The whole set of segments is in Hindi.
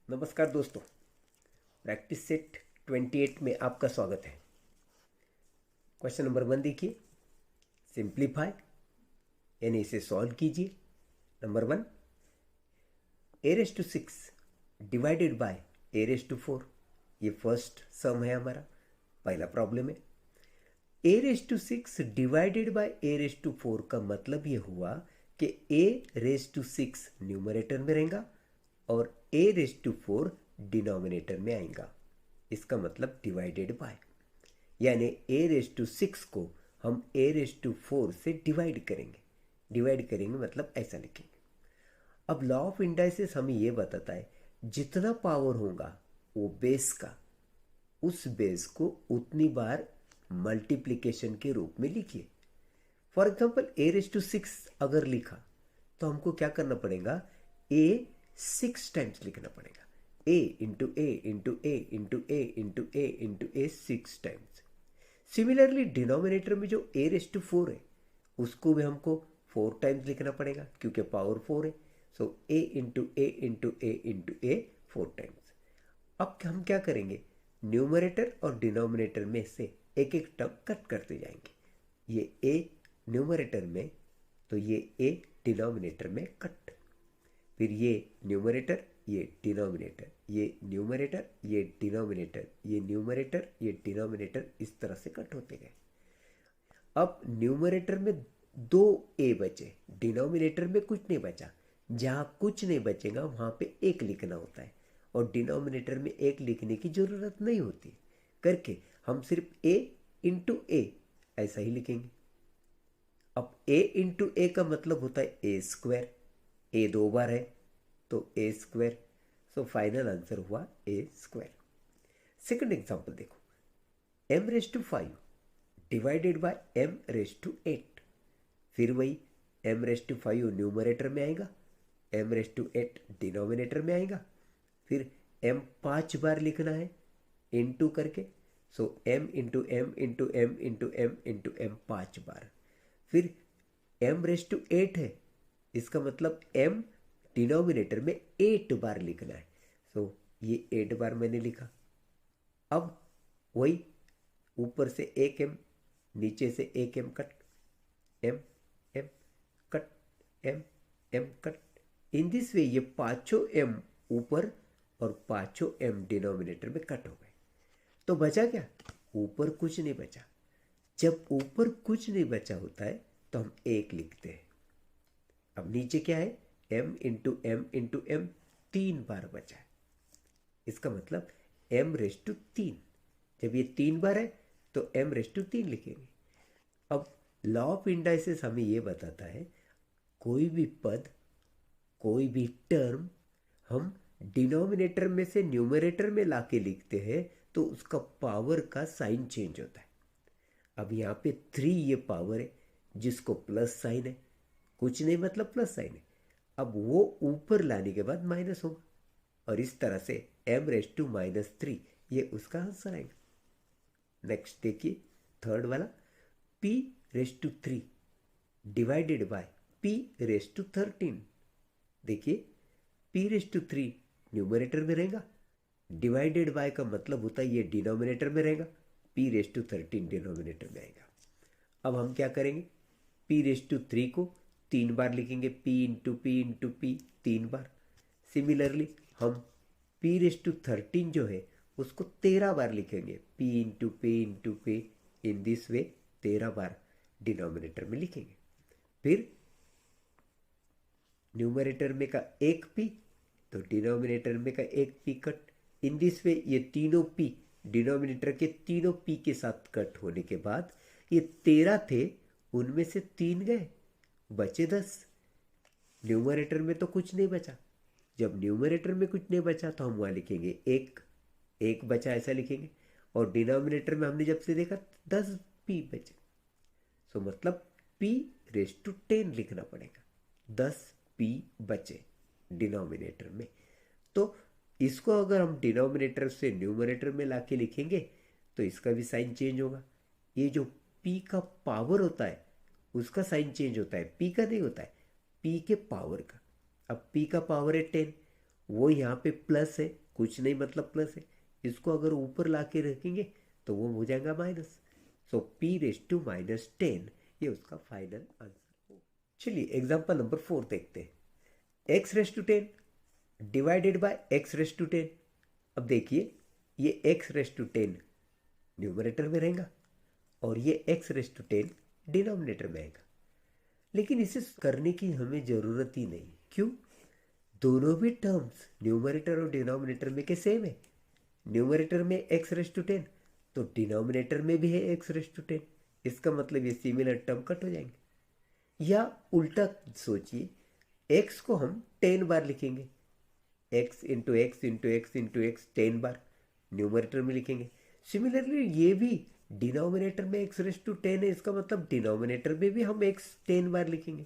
नमस्कार दोस्तों। प्रैक्टिस सेट 28 में आपका स्वागत है। क्वेश्चन नंबर 1 देखिए, सिंप्लीफाई यानी इसे सॉल्व कीजिए। Number 1, a raise to 6 divided by a raise to 4। ये फर्स्ट सम है हमारा, पहला प्रॉब्लम है। A raise to 6 divided by a raise to 4 का मतलब ये हुआ कि ए रेस टू 6 न्यूमरेटर में रहेगा और ए रेस टू 4 डिनोमिनेटर में आएगा। इसका मतलब डिवाइडेड बाय, यानी ए रेस टू 6 को हम ए रेस टू 4 से डिवाइड करेंगे। डिवाइड करेंगे मतलब ऐसा लिखेंगे। अब लॉ ऑफ इंडाइसिस हमें यह बताता है जितना पावर होगा वो बेस का, उस बेस को उतनी बार मल्टीप्लिकेशन के रूप में लिखिए। For example A raise to 6 अगर लिखा तो हमको क्या करना पड़ेगा, ए 6 टाइम्स लिखना पड़ेगा। ए इंटू ए इंटू ए इंटू ए इंटू ए इंटू ए 6 टाइम्स। सिमिलरली डिनोमिनेटर में जो ए रेस टू 4 है उसको भी हमको 4 टाइम्स लिखना पड़ेगा क्योंकि पावर 4 है। सो ए इंटू ए इंटू ए इंटू ए 4 टाइम्स। अब हम क्या करेंगे, न्यूमरेटर और डिनोमिनेटर में से एक एक टर्म कट करते जाएंगे। ये ए न्यूमरेटर में तो ये ए डिनोमिनेटर में कट, फिर ये न्यूमरेटर ये डिनोमिनेटर, ये न्यूमरेटर ये डिनोमिनेटर, ये न्यूमरेटर ये डिनोमिनेटर, इस तरह से कट होते गए। अब न्यूमरेटर में 2 ए बचे, डिनोमिनेटर में कुछ नहीं बचा। जहाँ कुछ नहीं बचेगा वहाँ पे एक लिखना होता है और डिनोमिनेटर में एक लिखने की ज़रूरत नहीं होती करके हम सिर्फ ए इंटू ए ऐसा ही लिखेंगे। अब ए इंटू ए का मतलब होता है ए स्क्वायर। ए 2 बार है तो A square. So final answer हुआ ए स्क्वायर। सेकंड एग्जांपल देखो, m raise to 5 divided by m raise to 8। फिर वही m रेस टू 5 न्यूमरेटर में आएगा, m रेस टू 8 डिनोमिनेटर में आएगा। फिर m 5 बार लिखना है इनटू करके। So m into M into M into M into M 5 बार। फिर m रेस टू 8 है, इसका मतलब m डिनोमिनेटर में 8 बार लिखना है। सो ये 8 बार मैंने लिखा। अब वही ऊपर से एक m, नीचे से एक m cut, m m cut, m m cut. In this way ये पांचों m ऊपर और पांचों m डिनोमिनेटर में कट हो गए। तो बचा क्या, ऊपर कुछ नहीं बचा। जब ऊपर कुछ नहीं बचा होता है तो हम एक लिखते हैं। अब नीचे क्या है, m into M into M 3 बार बचा है। इसका मतलब m रेस टू 3। जब ये 3 बार है तो m रेस टू 3 लिखेंगे। अब लॉ ऑफ इंडाइसिस हमें ये बताता है कोई भी पद, कोई भी टर्म हम डिनोमिनेटर में से न्यूमरेटर में लाके लिखते हैं तो उसका पावर का साइन चेंज होता है। अब यहाँ पे 3 ये पावर है जिसको प्लस साइन है, कुछ नहीं मतलब प्लस साइन है। अब वो ऊपर लाने के बाद माइनस होगा और इस तरह से m रेस टू -3 ये उसका आंसर आएगा। नेक्स्ट देखिए थर्ड वाला, p raise to 3 divided by p raise to 13। देखिए p रेस टू 3 न्यूमरेटर में रहेगा, डिवाइडेड बाय का मतलब होता है ये डिनोमिनेटर में रहेगा, p रेस टू 13 डिनोमिनेटर में आएगा। अब हम क्या करेंगे, p रेस टू 3 को 3 बार लिखेंगे, p इंटू p 3 बार। सिमिलरली हम p रेस टू 13 जो है उसको 13 बार लिखेंगे, p into p in this way 13 bar denominator में लिखेंगे। फिर न्यूमरेटर में का एक p तो डिनोमिनेटर में का एक p cut. In this way ये तीनों p डिनोमिनेटर के तीनों p के साथ कट होने के बाद ये 13 थे, उनमें से 3 गए, बचे 10। न्यूमरेटर में तो कुछ नहीं बचा। जब न्यूमरेटर में कुछ नहीं बचा तो हम वहाँ लिखेंगे एक, एक बचा ऐसा लिखेंगे। और डिनोमिनेटर में हमने जब से देखा 10 p बचे, सो मतलब p रेस टू 10 लिखना पड़ेगा। 10 p बचे डिनोमिनेटर में। तो इसको अगर हम डिनोमिनेटर से न्यूमरेटर में लाके लिखेंगे तो इसका भी साइन चेंज होगा। ये जो p का पावर होता है उसका साइन चेंज होता है, p का नहीं होता है, p के पावर का। अब p का पावर है 10 वो यहाँ पे प्लस है, कुछ नहीं मतलब प्लस है, इसको अगर ऊपर ला के रखेंगे तो वो हो जाएगा माइनस। सो p⁻10 ये उसका फाइनल आंसर हो। चलिए एग्जाम्पल नंबर 4 देखते हैं। x⁻10 divided by x⁻10। अब देखिए ये x⁻10 न्यूमरेटर में रहेगा और ये x⁻10 डिनोमिनेटर में आएगा, लेकिन इसे करने की हमें ज़रूरत ही नहीं। क्यों? दोनों भी टर्म्स न्यूमरेटर और डिनोमिनेटर में के सेम है। न्यूमरेटर में x⁻10 तो डिनोमिनेटर में भी है x⁻10। इसका मतलब ये सिमिलर टर्म कट हो जाएंगे। या उल्टा सोचिए, x को हम 10 बार लिखेंगे, x into x into x into x 10 बार न्यूमरेटर में लिखेंगे। सिमिलरली ये भी डिनोमिनेटर में x⁻10 है, इसका मतलब डिनोमिनेटर में भी हम x 10 बार लिखेंगे।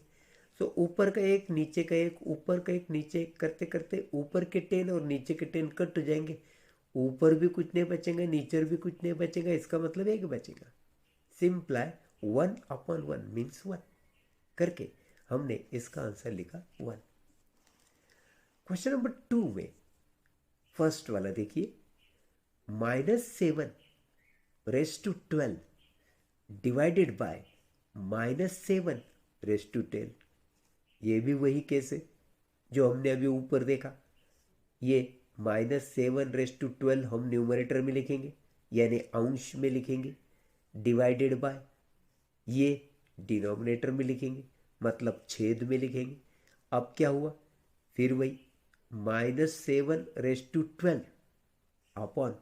सो ऊपर का एक नीचे का एक, ऊपर का एक नीचे एक करते करते ऊपर के 10 और नीचे के 10 कट हो जाएंगे। ऊपर भी कुछ नहीं बचेगा, नीचे भी कुछ नहीं बचेगा, इसका मतलब एक बचेगा। सिंप्लाई 1/1 मीन्स 1 करके हमने इसका आंसर लिखा 1। क्वेश्चन नंबर 2 में फर्स्ट वाला देखिए, -7⁻12 डिवाइडेड बाय -7⁻10। ये भी वही केस है जो हमने अभी ऊपर देखा। ये -7⁻12 हम न्यूमरेटर में लिखेंगे यानी अंश में लिखेंगे, डिवाइडेड बाय ये डिनोमिनेटर में लिखेंगे मतलब छेद में लिखेंगे। अब क्या हुआ? फिर वही -7⁻12 अपॉन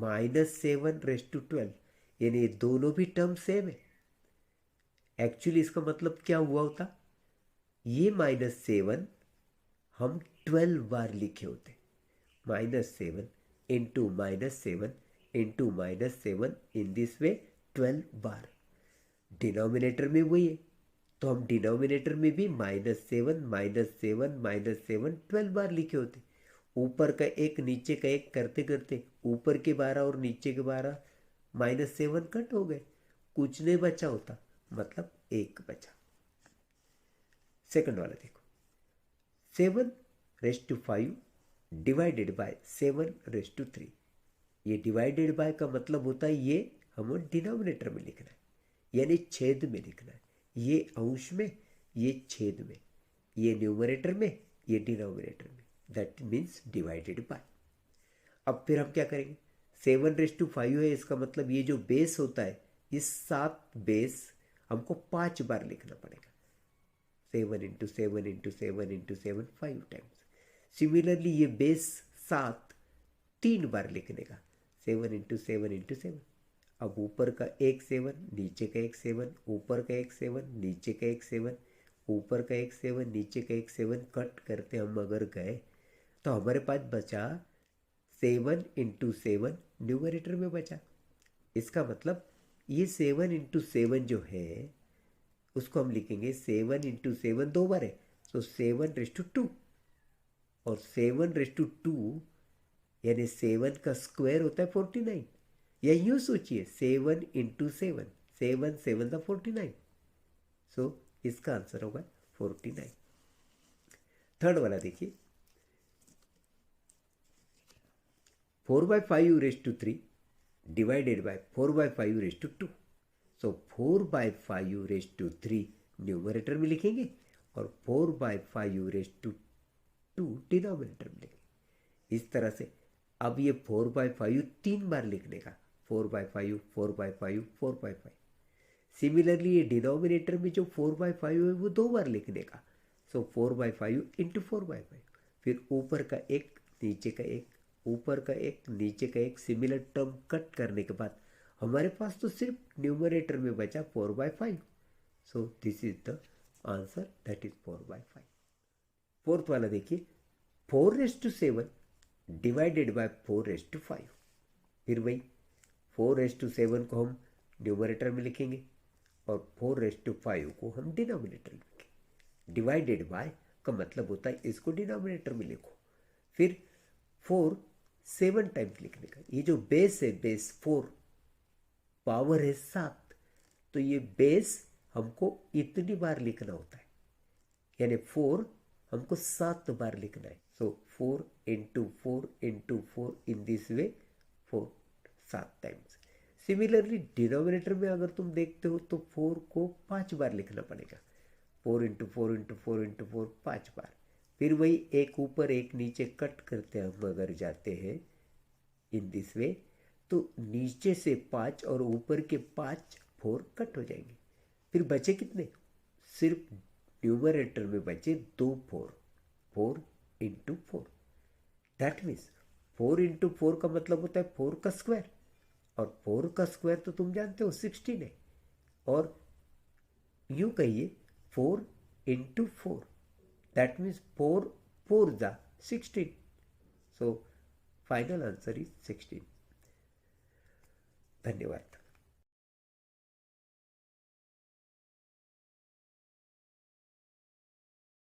-7⁻12, यानी ये दोनों भी टर्म सेम है। एक्चुअली इसका मतलब क्या हुआ होता, ये -7 हम 12 बार लिखे होते। -7 into -7 into -7 in this way 12 bar. Denominator में वही है तो हम डिनोमिनेटर में भी -7 -7 -7 12 बार लिखे होते। ऊपर का एक नीचे का एक करते करते ऊपर के 12 और नीचे के 12 -7 कट हो गए, कुछ नहीं बचा होता, मतलब एक बचा। सेकंड वाला देखो, 7�5 डिवाइडेड बाय 7�3। ये डिवाइडेड बाय का मतलब होता है ये हमें डिनोमिनेटर में लिखना है यानी छेद में लिखना है। ये अंश में, ये छेद में, ये न्यूमरेटर में, ये डिनोमिनेटर में, दैट मीन्स डिवाइडेड बाय। अब फिर हम क्या करेंगे, 7�5 है, इसका मतलब ये जो बेस होता है इस 7 बेस हमको 5 बार लिखना पड़ेगा। 7 into 7 into 7 into 7 5 times. Similarly ये बेस 7 3 बार लिखने का, 7 इंटू 7 इंटू 7। अब ऊपर का एक 7, नीचे का एक 7, ऊपर का एक 7, नीचे का एक 7, ऊपर का एक 7, नीचे का एक 7 कट करते हम अगर गए तो हमारे पास बचा 7 इंटू 7 न्यूमरेटर में बचा। इसका मतलब ये 7 इंटू 7 जो है उसको हम लिखेंगे 7 इंटू 7 2 बार है, तो 7⁻2 और 7⁻2 यानी 7 का स्क्वायर होता है 49। या यूँ सोचिए 7 इंटू 7, 7 7 था 49। सो इसका आंसर होगा 49। थर्ड वाला देखिए, 4/5 डिवाइडेड बाय 4/5 सो 4/5 न्यूमरेटर में लिखेंगे और 4/5 डिनोमिनेटर में लिखेंगे। इस तरह से अब ये 4/5 3 बार लिखने का, 4/5 4/5 4/5। सिमिलरली ये डिनोमिनेटर में जो 4/5 है वो 2 बार लिखने का, सो 4/5 इंटू 4/5। फिर ऊपर का एक नीचे का एक, ऊपर का एक नीचे का एक, सिमिलर टर्म कट करने के बाद हमारे पास तो सिर्फ न्यूमरेटर में बचा 4/5। So this is the answer, that is 4/5। Fourth वाला देखिए, 4�7 डिवाइडेड बाय 4�5। फिर वही 4�7 को हम न्यूमरेटर में लिखेंगे और 4�5 को हम डिनोमिनेटर में लिखेंगे। डिवाइडेड बाय का मतलब होता है इसको डिनोमिनेटर में लिखो। फिर 4 7 टाइम्स लिखने का। ये जो बेस है, बेस 4, पावर है 7, तो ये बेस हमको इतनी बार लिखना होता है, यानी 4 हमको 7 बार लिखना है। सो 4 into 4 into 4 in this way 4 7 times. Similarly denominator में अगर तुम देखते हो तो 4 को 5 बार लिखना पड़ेगा। 4 इंटू 4 इंटू 4 इंटू 4 5 बार। फिर वही एक ऊपर एक नीचे कट करते हम अगर जाते हैं इन दिस वे तो नीचे से 5 और ऊपर के 5 4 कट हो जाएंगे। फिर बचे कितने? सिर्फ न्यूमरेटर में बचे 2 4 4 इंटू 4। दैट मीन्स 4 इंटू 4 का मतलब होता है 4 का स्क्वायर, और 4 का स्क्वायर तो तुम जानते हो 16 है। और यूं कहिए 4 इंटू 4, दैट मीन्स 4 4 जा 16। सो फाइनल आंसर इज 16। धन्यवाद।